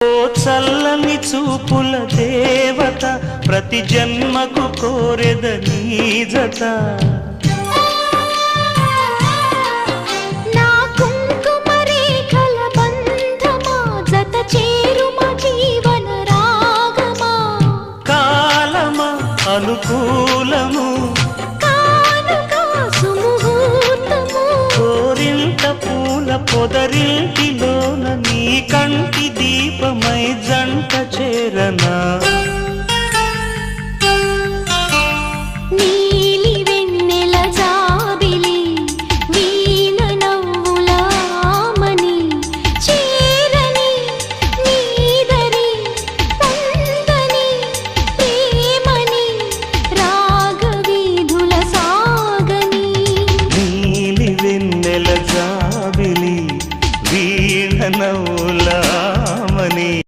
ఓ చల్లని చూపుల దేవత ప్రతి జన్మకు కోరెద నీ జత నా కుంకుమ రేఖల బంధమా జత చేరుమ జీవన రాగమా కాలమా అనుకూలము కానుక సుముహూర్తము కోరింత పూల పొదరింటిలోన నీ కంటి దీపమై జంట చేరనా